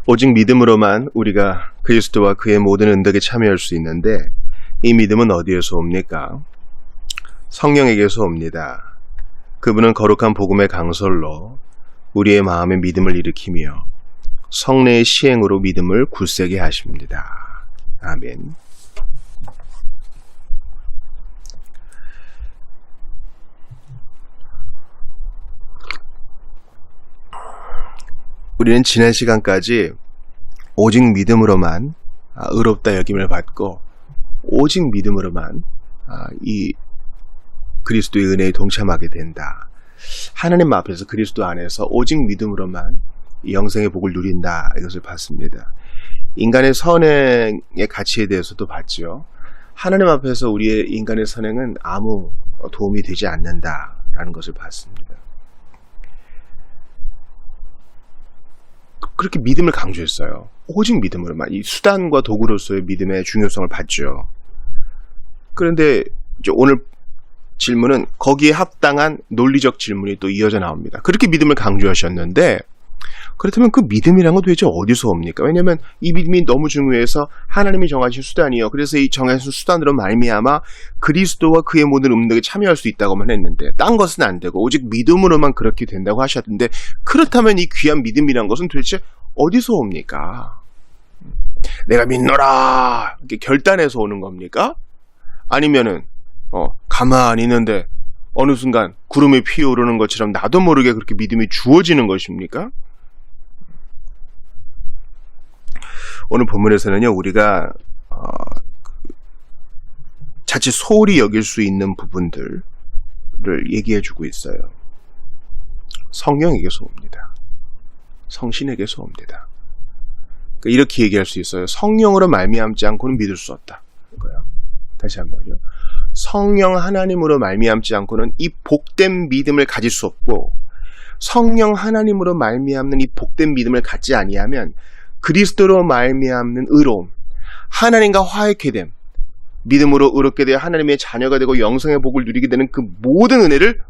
오직 믿음으로만 우리가 그리스도와 그의 모든 은덕에 참여할 수 있는데 이 믿음은 어디에서 옵니까? 성령에게서 옵니다. 그분은 거룩한 복음의 강설로 우리의 마음에 믿음을 일으키며 성례의 시행으로 믿음을 굳세게 하십니다. 아멘. 우리는 지난 시간까지 오직 믿음으로만 의롭다 여김을 받고 오직 믿음으로만 이 그리스도의 은혜에 동참하게 된다. 하나님 앞에서 그리스도 안에서 오직 믿음으로만 이 영생의 복을 누린다. 이것을 봤습니다. 인간의 선행의 가치에 대해서도 봤죠. 하나님 앞에서 우리의 인간의 선행은 아무 도움이 되지 않는다라는 것을 봤습니다. 그렇게 믿음을 강조했어요. 오직 믿음으로만. 이 수단과 도구로서의 믿음의 중요성을 봤죠. 그런데 이제 오늘 질문은 거기에 합당한 논리적 질문이 또 이어져 나옵니다. 그렇게 믿음을 강조하셨는데 그렇다면 그 믿음이란 건 도대체 어디서 옵니까? 왜냐하면 이 믿음이 너무 중요해서 하나님이 정하신 수단이요. 그래서 이 정하신 수단으로 말미암아 그리스도와 그의 모든 음덕에 참여할 수 있다고만 했는데 딴 것은 안 되고 오직 믿음으로만 그렇게 된다고 하셨는데 그렇다면 이 귀한 믿음이란 것은 도대체 어디서 옵니까? 내가 믿노라 이렇게 결단해서 오는 겁니까? 아니면은 가만히 있는데 어느 순간 구름이 피어오르는 것처럼 나도 모르게 그렇게 믿음이 주어지는 것입니까? 오늘 본문에서는요, 우리가 자칫 소홀히 여길 수 있는 부분들을 얘기해주고 있어요. 성령에게서 옵니다. 성신에게서 옵니다. 그러니까 이렇게 얘기할 수 있어요. 성령으로 말미암지 않고는 믿을 수 없다. 그거요. 다시 한번요. 성령 하나님으로 말미암지 않고는 이 복된 믿음을 가질 수 없고 성령 하나님으로 말미암는 이 복된 믿음을 갖지 아니하면 그리스도로 말미암는 의로움, 하나님과 화해케 됨, 믿음으로 의롭게 되어 하나님의 자녀가 되고 영생의 복을 누리게 되는 그 모든 은혜를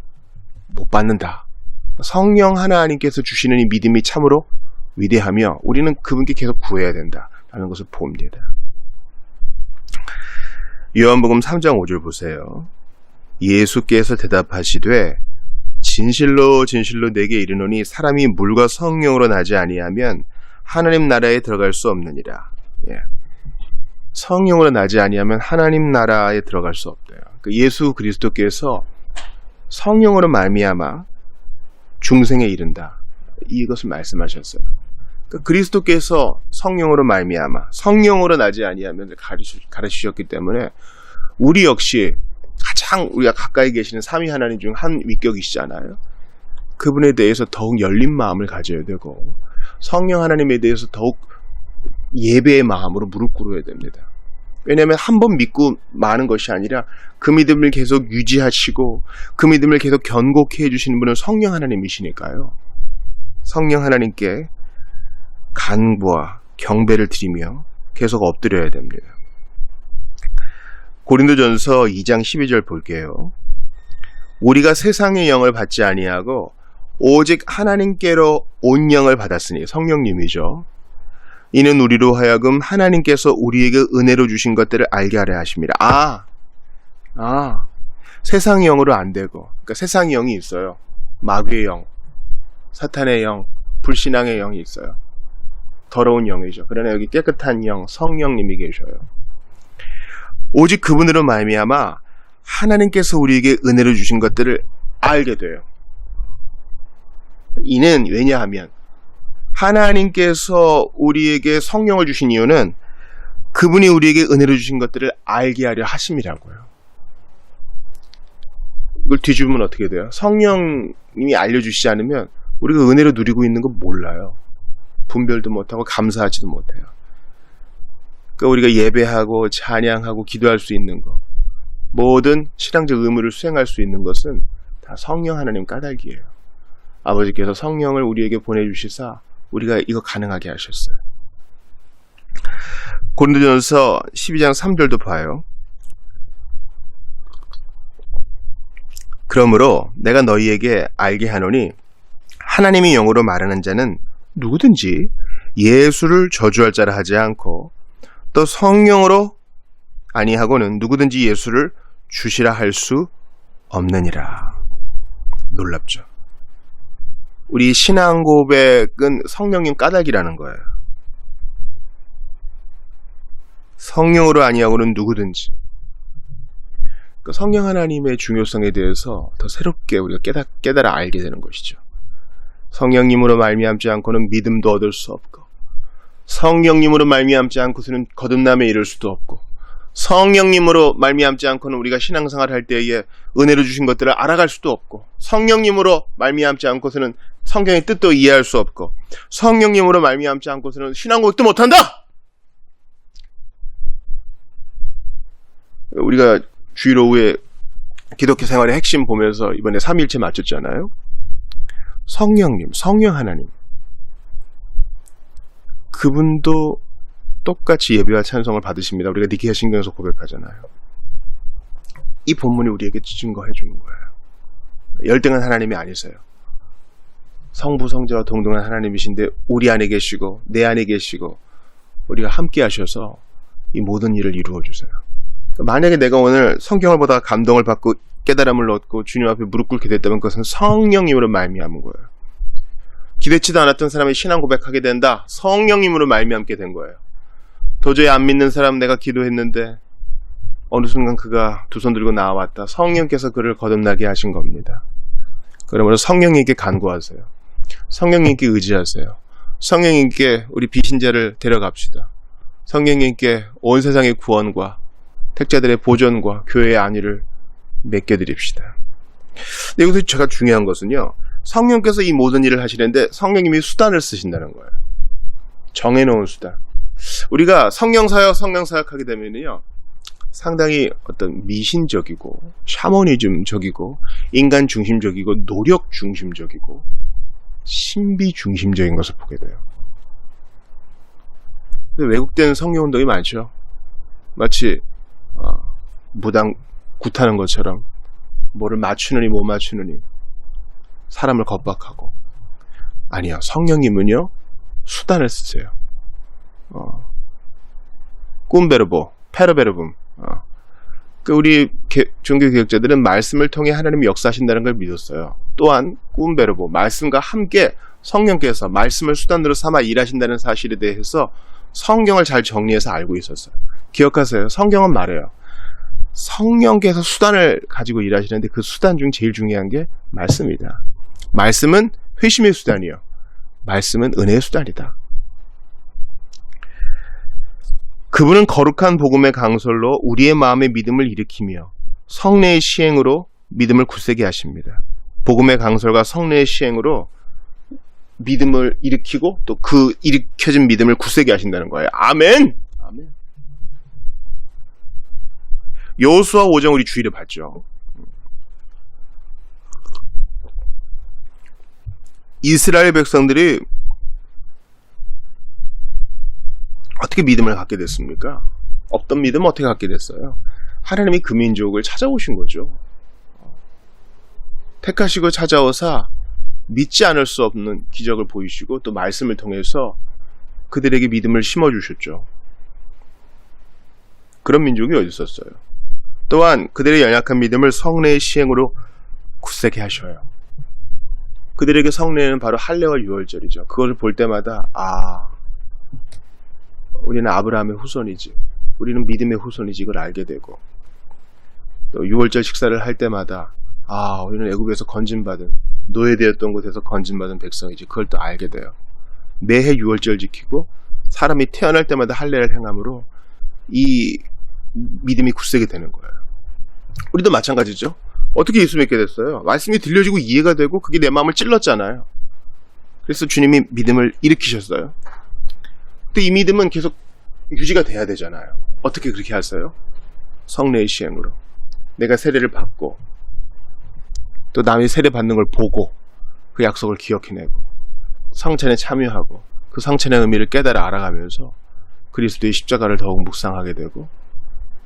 못 받는다. 성령 하나님께서 주시는 이 믿음이 참으로 위대하며 우리는 그분께 계속 구해야 된다라는 것을 봅니다. 요한복음 3장 5절 보세요. 예수께서 대답하시되 진실로 진실로 내게 이르노니 사람이 물과 성령으로 나지 아니하면 하나님 나라에 들어갈 수 없느니라. 성령으로 나지 아니하면 하나님 나라에 들어갈 수 없대요. 예수 그리스도께서 성령으로 말미암아 중생에 이른다. 이것을 말씀하셨어요. 그리스도께서 성령으로 말미암아 성령으로 나지 아니하면 가르치셨기 때문에 우리 역시 가장 우리가 가까이 계시는 삼위 하나님 중 한 위격이시잖아요. 그분에 대해서 더욱 열린 마음을 가져야 되고 성령 하나님에 대해서 더욱 예배의 마음으로 무릎 꿇어야 됩니다. 왜냐하면 한 번 믿고 마는 것이 아니라 그 믿음을 계속 유지하시고 그 믿음을 계속 견고케 해주시는 분은 성령 하나님이시니까요. 성령 하나님께 간구와 경배를 드리며 계속 엎드려야 됩니다. 고린도전서 2장 12절 볼게요. 우리가 세상의 영을 받지 아니하고 오직 하나님께로 온 영을 받았으니 성령님이죠. 이는 우리로 하여금 하나님께서 우리에게 은혜로 주신 것들을 알게 하려 하십니다. 세상의 영으로 안 되고, 그러니까 세상의 영이 있어요. 마귀의 영, 사탄의 영, 불신앙의 영이 있어요. 더러운 영이죠. 그러나 여기 깨끗한 영, 성령님이 계셔요. 오직 그분으로 말미암아 하나님께서 우리에게 은혜로 주신 것들을 알게 돼요. 이는 왜냐하면 하나님께서 우리에게 성령을 주신 이유는 그분이 우리에게 은혜로 주신 것들을 알게 하려 하심이라고요. 이걸 뒤집으면 어떻게 돼요? 성령님이 알려주시지 않으면 우리가 은혜로 누리고 있는 거 몰라요. 분별도 못하고 감사하지도 못해요. 그러니까 우리가 예배하고 찬양하고 기도할 수 있는 것, 모든 신앙적 의무를 수행할 수 있는 것은 다 성령 하나님 까닭이에요. 아버지께서 성령을 우리에게 보내주시사 우리가 이거 가능하게 하셨어요. 고린도전서 12장 3절도 봐요. 그러므로 내가 너희에게 알게 하노니 하나님이 영으로 말하는 자는 누구든지 예수를 저주할 자라 하지 않고 또 성령으로 아니하고는 누구든지 예수를 주시라 할 수 없느니라. 놀랍죠. 우리 신앙 고백은 성령님 까닭이라는 거예요. 성령으로 아니하고는 누구든지. 그 성령 하나님의 중요성에 대해서 더 새롭게 우리가 깨달아 알게 되는 것이죠. 성령님으로 말미암지 않고는 믿음도 얻을 수 없고, 성령님으로 말미암지 않고서는 거듭남에 이를 수도 없고, 성령님으로 말미암지 않고는 우리가 신앙생활 할 때에 은혜로 주신 것들을 알아갈 수도 없고, 성령님으로 말미암지 않고서는 성경의 뜻도 이해할 수 없고, 성령님으로 말미암지 않고서는 신앙 고백도 못한다! 우리가 주일 오후에 기독교 생활의 핵심 보면서 이번에 삼위일체 맞췄잖아요. 성령님, 성령 하나님, 그분도 똑같이 예배와 찬송을 받으십니다. 우리가 니케아 신경에서 고백하잖아요. 이 본문이 우리에게 증거해 주는 거예요. 열등한 하나님이 아니세요. 성부, 성자와 동등한 하나님이신데 우리 안에 계시고 내 안에 계시고 우리가 함께 하셔서 이 모든 일을 이루어 주세요. 만약에 내가 오늘 성경을 보다가 감동을 받고 깨달음을 얻고 주님 앞에 무릎 꿇게 됐다면 그것은 성령님으로 말미암은 거예요. 기대치도 않았던 사람이 신앙 고백하게 된다. 성령님으로 말미암게 된 거예요. 도저히 안 믿는 사람 내가 기도했는데 어느 순간 그가 두 손 들고 나와왔다. 성령께서 그를 거듭나게 하신 겁니다. 그러므로 성령님께 간구하세요. 성령님께 의지하세요. 성령님께 우리 비신자를 데려갑시다. 성령님께 온 세상의 구원과 택자들의 보존과 교회의 안위를 맡겨드립시다. 근데 여기서 제가 중요한 것은요, 성령께서 이 모든 일을 하시는데 성령님이 수단을 쓰신다는 거예요. 정해놓은 수단. 우리가 성령 사역 하게 되면요, 상당히 어떤 미신적이고 샤머니즘적이고 인간 중심적이고 노력 중심적이고 신비 중심적인 것을 보게 돼요. 왜곡된 성령운동이 많죠. 마치 무당 굿하는 것처럼 뭐를 맞추느니 못 맞추느니 사람을 겁박하고. 아니요, 성령님은요 수단을 쓰세요. 꿈베르보, 페르베르붐. 우리 종교개혁자들은 말씀을 통해 하나님이 역사하신다는 걸 믿었어요. 또한 꿈베르보, 말씀과 함께 성령께서 말씀을 수단으로 삼아 일하신다는 사실에 대해서 성경을 잘 정리해서 알고 있었어요. 기억하세요. 성경은 말해요. 성령께서 수단을 가지고 일하시는데 그 수단 중 제일 중요한 게 말씀이다. 말씀은 회심의 수단이요. 말씀은 은혜의 수단이다. 그분은 거룩한 복음의 강설로 우리의 마음의 믿음을 일으키며 성례의 시행으로 믿음을 굳세게 하십니다. 복음의 강설과 성례의 시행으로 믿음을 일으키고 또 그 일으켜진 믿음을 굳세게 하신다는 거예요. 아멘! 아멘. 여호수아 5장 우리 주일에 봤죠. 이스라엘 백성들이 어떻게 믿음을 갖게 됐습니까? 없던 믿음을 어떻게 갖게 됐어요? 하나님이 그 민족을 찾아오신 거죠. 택하시고 찾아오사 믿지 않을 수 없는 기적을 보이시고 또 말씀을 통해서 그들에게 믿음을 심어주셨죠. 그런 민족이 어디 있었어요? 또한 그들의 연약한 믿음을 성례의 시행으로 굳세게 하셔요. 그들에게 성례는 바로 할례와 유월절이죠. 그것을 볼 때마다 우리는 아브라함의 후손이지, 우리는 믿음의 후손이지, 이걸 알게 되고, 또 유월절 식사를 할 때마다 우리는 애굽에서 건진받은, 노예되었던 곳에서 건진받은 백성이지, 그걸 또 알게 돼요. 매해 유월절 지키고 사람이 태어날 때마다 할례를 행함으로 이 믿음이 굳세게 되는 거예요. 우리도 마찬가지죠. 어떻게 예수 믿게 됐어요? 말씀이 들려지고 이해가 되고 그게 내 마음을 찔렀잖아요. 그래서 주님이 믿음을 일으키셨어요. 근데 이 믿음은 계속 유지가 돼야 되잖아요. 어떻게 그렇게 하세요? 성례의 시행으로. 내가 세례를 받고 또 남이 세례 받는 걸 보고 그 약속을 기억해내고 성찬에 참여하고 그 성찬의 의미를 깨달아 알아가면서 그리스도의 십자가를 더욱 묵상하게 되고,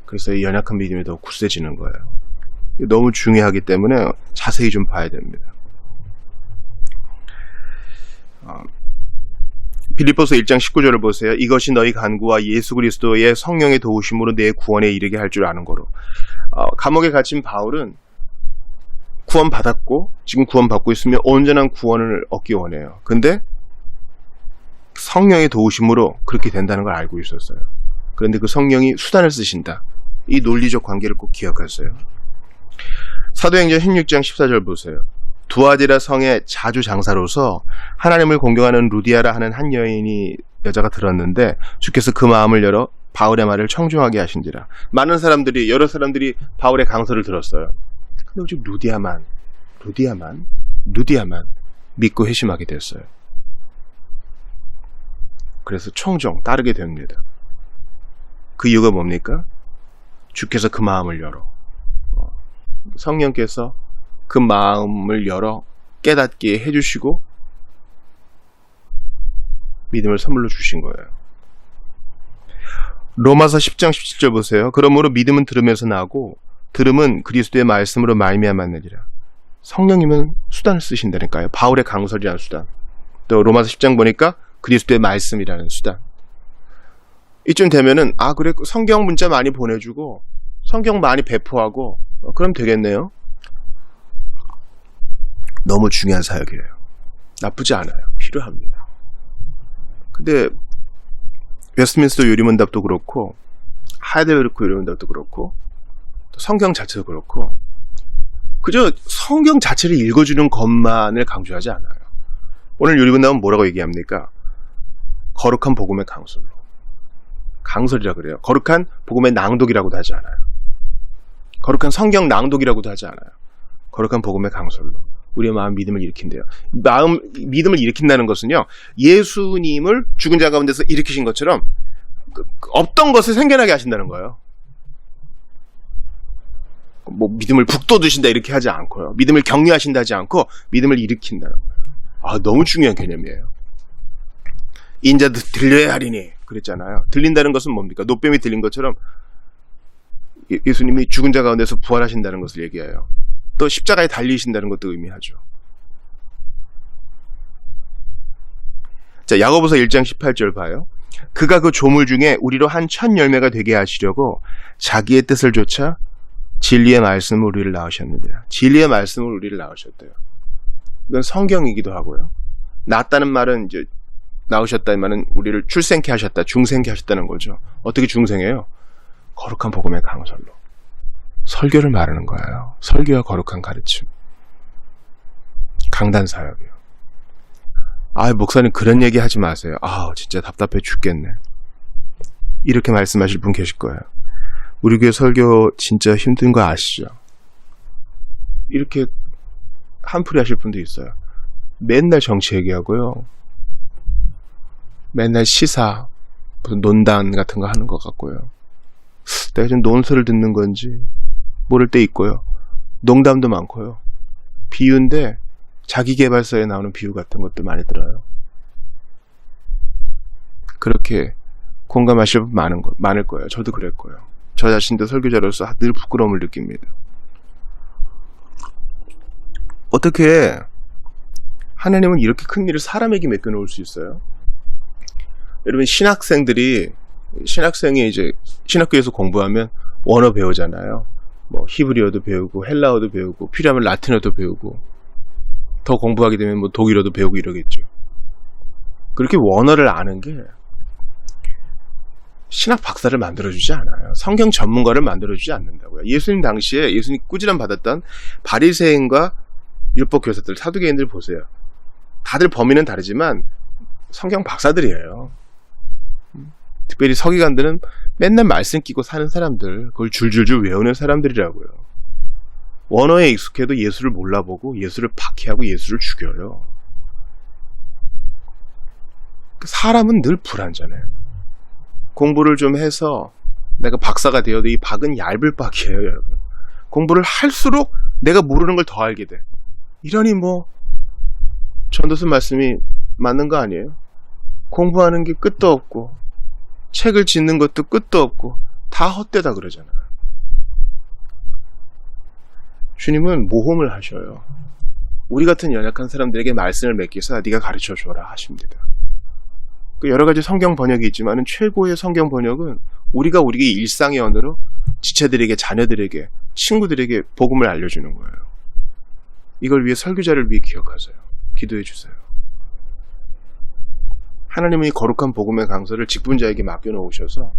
그래서 이 연약한 믿음이 더욱 굳세지는 거예요. 너무 중요하기 때문에 자세히 좀 봐야 됩니다. 빌립보서 1장 19절을 보세요. 이것이 너희 간구와 예수 그리스도의 성령의 도우심으로 내 구원에 이르게 할 줄 아는 거로. 감옥에 갇힌 바울은 구원받았고 지금 구원받고 있으면 온전한 구원을 얻기 원해요. 근데 성령의 도우심으로 그렇게 된다는 걸 알고 있었어요. 그런데 그 성령이 수단을 쓰신다. 이 논리적 관계를 꼭 기억하세요. 사도행전 16장 14절 보세요. 두아디라 성의 자주 장사로서 하나님을 공경하는 루디아라 하는 한 여자가 들었는데 주께서 그 마음을 열어 바울의 말을 청중하게 하신지라. 여러 사람들이 바울의 강서를 들었어요. 근데 오직 루디아만 믿고 회심하게 됐어요. 그래서 청종 따르게 됩니다. 그 이유가 뭡니까? 주께서 그 마음을 열어. 성령께서 그 마음을 열어 깨닫게 해주시고 믿음을 선물로 주신 거예요. 로마서 10장 17절 보세요. 그러므로 믿음은 들음에서 나고 들음은 그리스도의 말씀으로 말미암아 내리라. 성령님은 수단을 쓰신다니까요. 바울의 강설이라는 수단. 또 로마서 10장 보니까 그리스도의 말씀이라는 수단. 이쯤 되면은 그래 성경 문자 많이 보내주고 성경 많이 배포하고 그럼 되겠네요. 너무 중요한 사역이에요. 나쁘지 않아요. 필요합니다. 근데 웨스트민스터 요리문답도 그렇고 하이델베르크 요리문답도 그렇고 또 성경 자체도 그렇고 그저 성경 자체를 읽어주는 것만을 강조하지 않아요. 오늘 요리문답은 뭐라고 얘기합니까? 거룩한 복음의 강설이라 그래요. 거룩한 복음의 낭독이라고도 하지 않아요. 거룩한 성경 낭독이라고도 하지 않아요. 거룩한 복음의 강설로 우리의 마음 믿음을 일으킨대요. 믿음을 일으킨다는 것은요, 예수님을 죽은 자 가운데서 일으키신 것처럼 없던 것을 생겨나게 하신다는 거예요. 뭐 믿음을 북돋으신다 이렇게 하지 않고요. 믿음을 격려하신다 하지 않고 믿음을 일으킨다는 거예요. 너무 중요한 개념이에요. 인자도 들려야 하리니 그랬잖아요. 들린다는 것은 뭡니까? 노뱀이 들린 것처럼 예수님이 죽은 자 가운데서 부활하신다는 것을 얘기해요. 또 십자가에 달리신다는 것도 의미하죠. 자, 야고보서 1장 18절 봐요. 그가 그 조물 중에 우리로 한 첫 열매가 되게 하시려고 자기의 뜻을 좇아 진리의 말씀을 우리를 낳으셨느니라. 진리의 말씀을 우리를 낳으셨대요. 이건 성경이기도 하고요. 낳았다는 말은 이제 낳으셨다는 말은 우리를 출생케 하셨다, 중생케 하셨다는 거죠. 어떻게 중생해요? 거룩한 복음의 강설로. 설교를 말하는 거예요. 설교와 거룩한 가르침. 강단 사역이요. 목사님 그런 얘기 하지 마세요. 진짜 답답해 죽겠네. 이렇게 말씀하실 분 계실 거예요. 우리 교회 설교 진짜 힘든 거 아시죠? 이렇게 한풀이 하실 분도 있어요. 맨날 정치 얘기하고요. 맨날 시사, 무슨 논단 같은 거 하는 것 같고요. 내가 지금 논설을 듣는 건지 모를 때 있고요. 농담도 많고요. 비유인데 자기계발서에 나오는 비유 같은 것도 많이 들어요. 그렇게 공감하실 분 많을 거예요. 저도 그랬고요. 저 자신도 설교자로서 늘 부끄러움을 느낍니다. 어떻게 하나님은 이렇게 큰 일을 사람에게 맡겨놓을 수 있어요? 여러분, 신학생이 이제 신학교에서 공부하면 원어 배우잖아요. 뭐 히브리어도 배우고 헬라어도 배우고 필요하면 라틴어도 배우고 더 공부하게 되면 뭐 독일어도 배우고 이러겠죠. 그렇게 원어를 아는 게 신학 박사를 만들어주지 않아요. 성경 전문가를 만들어주지 않는다고요. 예수님 당시에 예수님 꾸지람 받았던 바리새인과 율법 교사들, 사두개인들 보세요. 다들 범위는 다르지만 성경 박사들이에요. 특별히 서기관들은 맨날 말씀 끼고 사는 사람들, 그걸 줄줄줄 외우는 사람들이라고요. 원어에 익숙해도 예수를 몰라보고 예수를 박해하고 예수를 죽여요. 사람은 늘 불완전해요. 공부를 좀 해서 내가 박사가 되어도 이 박은 얇을 박이에요, 여러분. 공부를 할수록 내가 모르는 걸 더 알게 돼. 이러니 뭐 전도서 말씀이 맞는 거 아니에요? 공부하는 게 끝도 없고 책을 짓는 것도 끝도 없고 다 헛되다 그러잖아요. 주님은 모험을 하셔요. 우리 같은 연약한 사람들에게 말씀을 맡기사 네가 가르쳐줘라 하십니다. 여러 가지 성경 번역이 있지만 최고의 성경 번역은 우리가 우리의 일상의 언어로 지체들에게, 자녀들에게, 친구들에게 복음을 알려주는 거예요. 이걸 위해 설교자를 위해 기억하세요. 기도해 주세요. 하나님은 이 거룩한 복음의 강서를 직분자에게 맡겨놓으셔서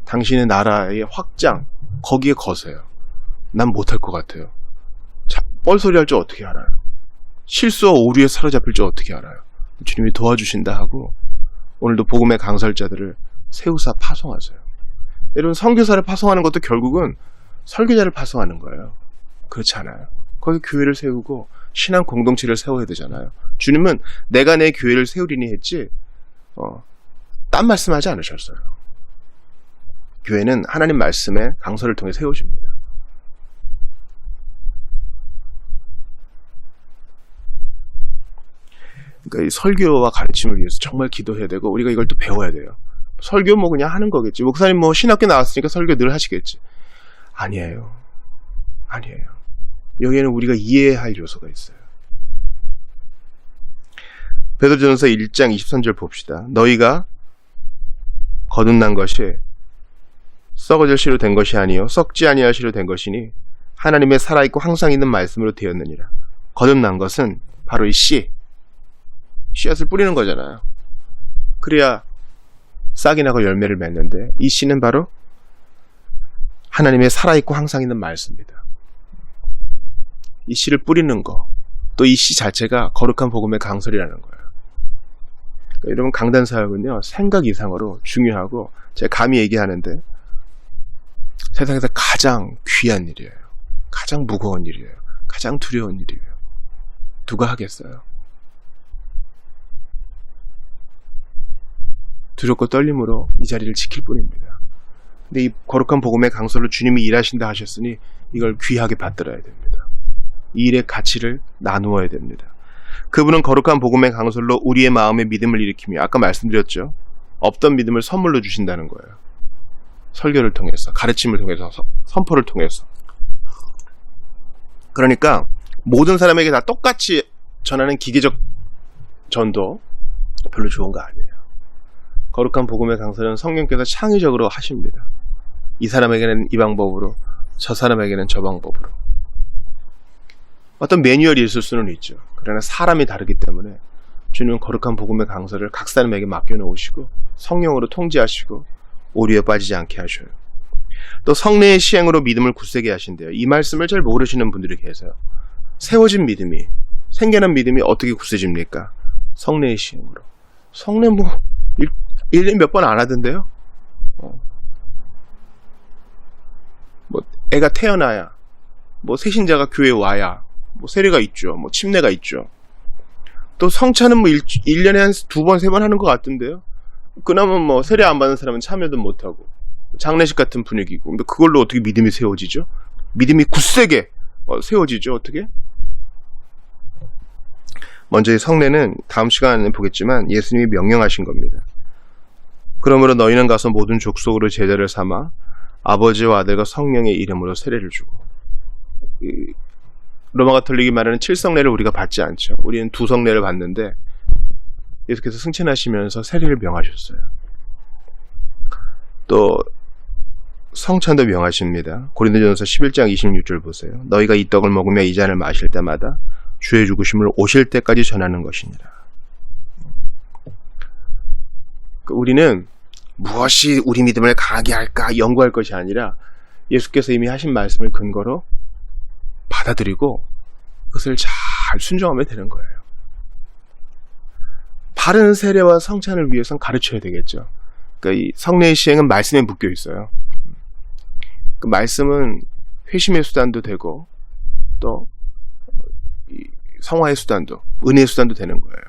당신의 나라의 확장, 거기에 거세요. 난 못할 것 같아요. 뻘소리 할 줄 어떻게 알아요? 실수와 오류에 사로잡힐 줄 어떻게 알아요? 주님이 도와주신다 하고 오늘도 복음의 강설자들을 세우사 파송하세요. 여러분, 선교사를 파송하는 것도 결국은 설교자를 파송하는 거예요. 그렇지 않아요? 거기 교회를 세우고 신앙 공동체를 세워야 되잖아요. 주님은 내가 내 교회를 세우리니 했지 딴 말씀하지 않으셨어요. 교회는 하나님 말씀의 강설을 통해 세우십니다. 그러니까 이 설교와 가르침을 위해서 정말 기도해야 되고 우리가 이걸 또 배워야 돼요. 설교 뭐 그냥 하는 거겠지. 목사님 뭐 신학교 나왔으니까 설교 늘 하시겠지. 아니에요. 아니에요. 여기에는 우리가 이해해야 할 요소가 있어요. 베드로전서 1장 23절 봅시다. 너희가 거듭난 것이 썩어질 씨로 된 것이 아니요 썩지 아니할 씨로 된 것이니 하나님의 살아있고 항상 있는 말씀으로 되었느니라. 거듭난 것은 바로 이 씨앗을 뿌리는 거잖아요. 그래야 싹이 나고 열매를 맺는데 이 씨는 바로 하나님의 살아있고 항상 있는 말씀입니다. 이 씨를 뿌리는 거, 또 이 씨 자체가 거룩한 복음의 강설이라는 거예요. 그러니까 여러분, 강단 사역은요 생각 이상으로 중요하고 제가 감히 얘기하는데 세상에서 가장 귀한 일이에요. 가장 무거운 일이에요. 가장 두려운 일이에요. 누가 하겠어요? 두렵고 떨림으로 이 자리를 지킬 뿐입니다. 근데 이 거룩한 복음의 강설로 주님이 일하신다 하셨으니 이걸 귀하게 받들어야 됩니다. 이 일의 가치를 나누어야 됩니다. 그분은 거룩한 복음의 강설로 우리의 마음에 믿음을 일으키며 아까 말씀드렸죠. 없던 믿음을 선물로 주신다는 거예요. 설교를 통해서, 가르침을 통해서, 선포를 통해서. 그러니까 모든 사람에게 다 똑같이 전하는 기계적 전도 별로 좋은 거 아니에요. 거룩한 복음의 강설은 성령께서 창의적으로 하십니다. 이 사람에게는 이 방법으로, 저 사람에게는 저 방법으로. 어떤 매뉴얼이 있을 수는 있죠. 그러나 사람이 다르기 때문에 주님은 거룩한 복음의 강설을 각 사람에게 맡겨놓으시고 성령으로 통제하시고 오류에 빠지지 않게 하셔요. 또 성례의 시행으로 믿음을 굳세게 하신대요. 이 말씀을 잘 모르시는 분들이 계세요. 세워진 믿음이, 생겨난 믿음이 어떻게 굳세집니까? 성례의 시행으로. 성례 1년에 몇 번 안 하던데요? 애가 태어나야, 새신자가 교회에 와야, 세례가 있죠. 침례가 있죠. 또 성찬은 1년에 한 2번, 3번 하는 것 같던데요? 그나마 세례 안 받는 사람은 참여도 못하고, 장례식 같은 분위기고. 근데 그걸로 어떻게 믿음이 세워지죠? 믿음이 굳세게 세워지죠, 어떻게? 먼저 이 성례는 다음 시간에 보겠지만 예수님이 명령하신 겁니다. 그러므로 너희는 가서 모든 족속으로 제자를 삼아 아버지와 아들과 성령의 이름으로 세례를 주고. 로마 가톨릭이 말하는 7성례를 우리가 받지 않죠. 우리는 2성례를 받는데 예수께서 승천하시면서 세례를 명하셨어요. 또 성찬도 명하십니다. 고린도전서 11장 26절 보세요. 너희가 이 떡을 먹으며 이 잔을 마실 때마다 주의 죽으심을 오실 때까지 전하는 것이니라. 우리는 무엇이 우리 믿음을 강하게 할까 연구할 것이 아니라 예수께서 이미 하신 말씀을 근거로 받아들이고 그것을 잘 순종하면 되는 거예요. 바른 세례와 성찬을 위해서는 가르쳐야 되겠죠. 그러니까 이 성례의 시행은 말씀에 묶여 있어요. 그 말씀은 회심의 수단도 되고 또 성화의 수단도, 은혜의 수단도 되는 거예요.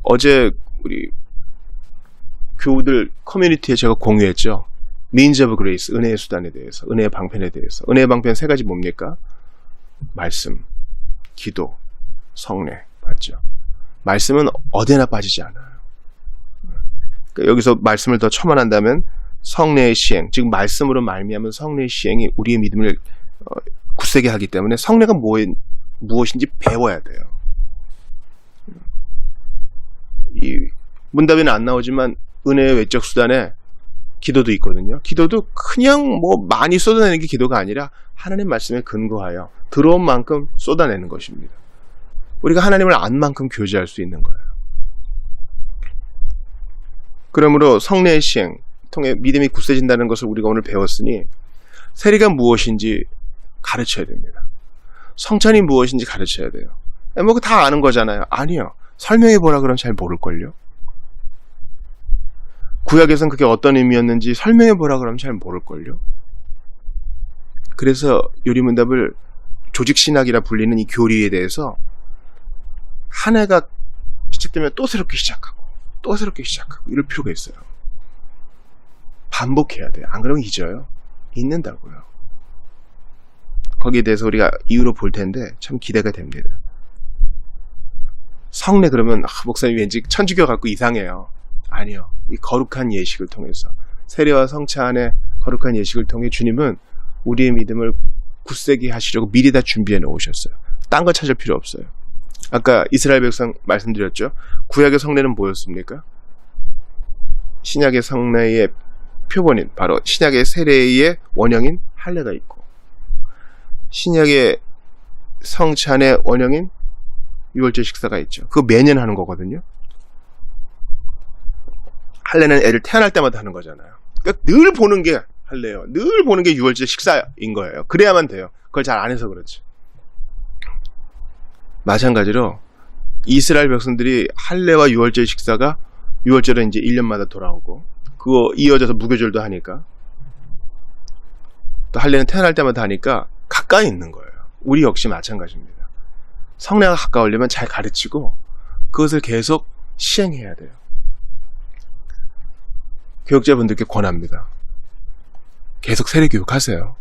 어제 우리 교우들 커뮤니티에 제가 공유했죠. Means of Grace, 은혜의 수단에 대해서, 은혜의 방편에 대해서. 은혜의 방편 3가지 뭡니까? 말씀, 기도, 성례. 맞죠? 말씀은 어디나 빠지지 않아요. 그러니까 여기서 말씀을 더 첨언한다면 성례의 시행, 즉 말씀으로 말미암은 성례의 시행이 우리의 믿음을 굳세게 하기 때문에 성례가 무엇인지 배워야 돼요. 이 문답에는 안 나오지만 은혜의 외적 수단에 기도도 있거든요. 기도도 그냥 뭐 많이 쏟아내는 게 기도가 아니라 하나님 말씀에 근거하여 들어온 만큼 쏟아내는 것입니다. 우리가 하나님을 안 만큼 교제할 수 있는 거예요. 그러므로 성례의 시행 통해 믿음이 굳세진다는 것을 우리가 오늘 배웠으니 세례가 무엇인지 가르쳐야 됩니다. 성찬이 무엇인지 가르쳐야 돼요. 뭐 다 아는 거잖아요. 아니요. 설명해 보라 그러면 잘 모를걸요. 구약에선 그게 어떤 의미였는지 설명해 보라 그러면 잘 모를걸요. 그래서 요리문답을 조직신학이라 불리는 이 교리에 대해서 한 해가 시작되면 또 새롭게 시작하고 또 새롭게 시작하고 이럴 필요가 있어요. 반복해야 돼요. 안 그러면 잊어요. 잊는다고요. 거기에 대해서 우리가 이유로 볼 텐데 참 기대가 됩니다. 성례 그러면 목사님 왠지 천주교 갖고 이상해요. 아니요. 이 거룩한 예식을 통해서 세례와 성찬의 거룩한 예식을 통해 주님은 우리의 믿음을 굳세게 하시려고 미리 다 준비해 놓으셨어요. 딴 거 찾을 필요 없어요. 아까 이스라엘 백성 말씀드렸죠. 구약의 성례는 뭐였습니까? 신약의 성례의 표본인 바로 신약의 세례의 원형인 할례가 있고 신약의 성찬의 원형인 유월절 식사가 있죠. 그거 매년 하는 거거든요. 할례는 애를 태어날 때마다 하는 거잖아요. 그러니까 늘 보는 게 할례예요. 늘 보는 게 유월절 식사인 거예요. 그래야만 돼요. 그걸 잘 안 해서 그렇지. 마찬가지로 이스라엘 백성들이 할례와 유월절 식사가 유월절은 이제 1년마다 돌아오고 그거 이어져서 무교절도 하니까 또 할례는 태어날 때마다 하니까 가까이 있는 거예요. 우리 역시 마찬가지입니다. 성례가 가까우려면 잘 가르치고 그것을 계속 시행해야 돼요. 교육자분들께 권합니다. 계속 세례 교육하세요.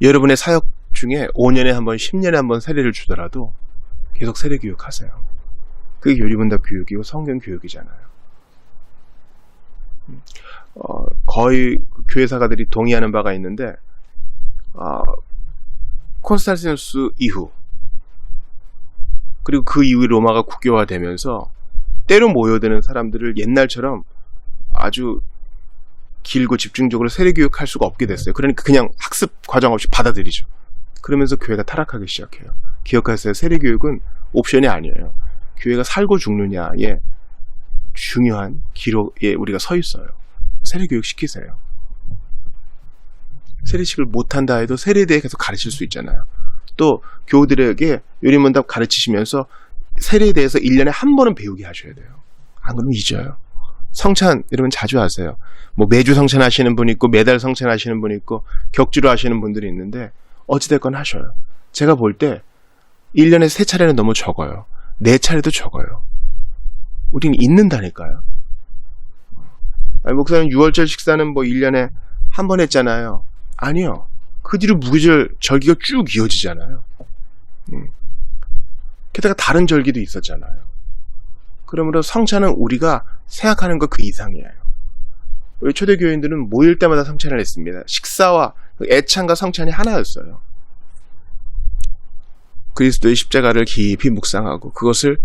여러분의 사역 중에 5년에 한 번, 10년에 한 번 세례를 주더라도 계속 세례 교육하세요. 그게 요리문답 교육이고 성경 교육이잖아요. 거의 교회 사가들이 동의하는 바가 있는데 콘스탄티누스 이후 그리고 그 이후에 로마가 국교화되면서 때로 모여드는 사람들을 옛날처럼 아주 길고 집중적으로 세례교육할 수가 없게 됐어요. 그러니까 그냥 학습 과정 없이 받아들이죠. 그러면서 교회가 타락하기 시작해요. 기억하세요. 세례교육은 옵션이 아니에요. 교회가 살고 죽느냐의 중요한 기록에 우리가 서 있어요. 세례교육 시키세요. 세례식을 못한다 해도 세례에 대해 계속 가르칠 수 있잖아요. 또 교우들에게 요리문답 가르치시면서 세례에 대해서 1년에 한 번은 배우게 하셔야 돼요. 안 그러면 잊어요. 성찬 여러분 자주 하세요. 뭐 매주 성찬 하시는 분 있고 매달 성찬 하시는 분 있고 격주로 하시는 분들이 있는데 어찌됐건 하셔요. 제가 볼 때 1년에 3차례는 너무 적어요. 4차례도 적어요. 우린 잊는다니까요. 아니, 목사님 6월절 식사는 뭐 1년에 한 번 했잖아요. 아니요. 그 뒤로 무교절 절기가 쭉 이어지잖아요. 게다가 다른 절기도 있었잖아요. 그러므로 성찬은 우리가 생각하는 것 그 이상이에요. 우리 초대교인들은 모일 때마다 성찬을 했습니다. 식사와 애찬과 성찬이 하나였어요. 그리스도의 십자가를 깊이 묵상하고 그것을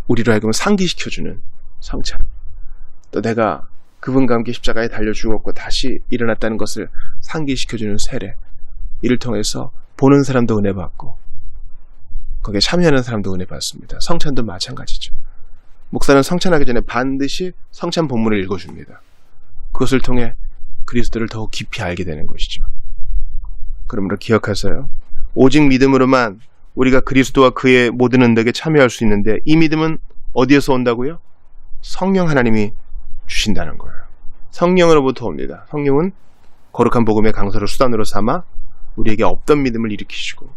우리로 하여금 상기시켜주는 성찬. 또 내가 그분과 함께 십자가에 달려 죽었고 다시 일어났다는 것을 상기시켜주는 세례. 이를 통해서 보는 사람도 은혜 받고 거기에 참여하는 사람도 은혜 받습니다. 성찬도 마찬가지죠. 목사는 성찬하기 전에 반드시 성찬 본문을 읽어줍니다. 그것을 통해 그리스도를 더욱 깊이 알게 되는 것이죠. 그러므로 기억하세요. 오직 믿음으로만 우리가 그리스도와 그의 모든 은덕에 참여할 수 있는데 이 믿음은 어디에서 온다고요? 성령 하나님이 주신다는 거예요. 성령으로부터 옵니다. 성령은 거룩한 복음의 강서를 수단으로 삼아 우리에게 없던 믿음을 일으키시고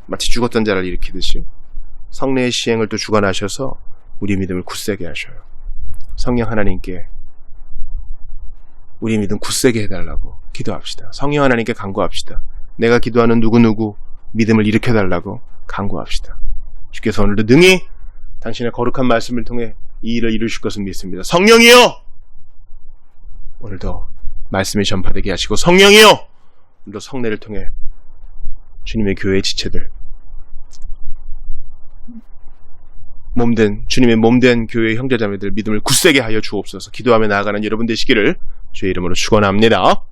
마치 죽었던 자를 일으키듯이 성례의 시행을 또 주관하셔서 우리의 믿음을 굳세게 하셔요. 성령 하나님께 우리의 믿음 굳세게 해달라고 기도합시다. 성령 하나님께 간구합시다. 내가 기도하는 누구누구 믿음을 일으켜달라고 간구합시다. 주께서 오늘도 능히 당신의 거룩한 말씀을 통해 이 일을 이루실 것을 믿습니다. 성령이여! 오늘도 말씀이 전파되게 하시고 성령이여! 오늘도 성례를 통해 주님의 교회의 지체들 몸된 주님의 몸된 교회 형제자매들 믿음을 굳세게 하여 주옵소서. 기도하며 나아가는 여러분 되시기를 주의 이름으로 축원합니다.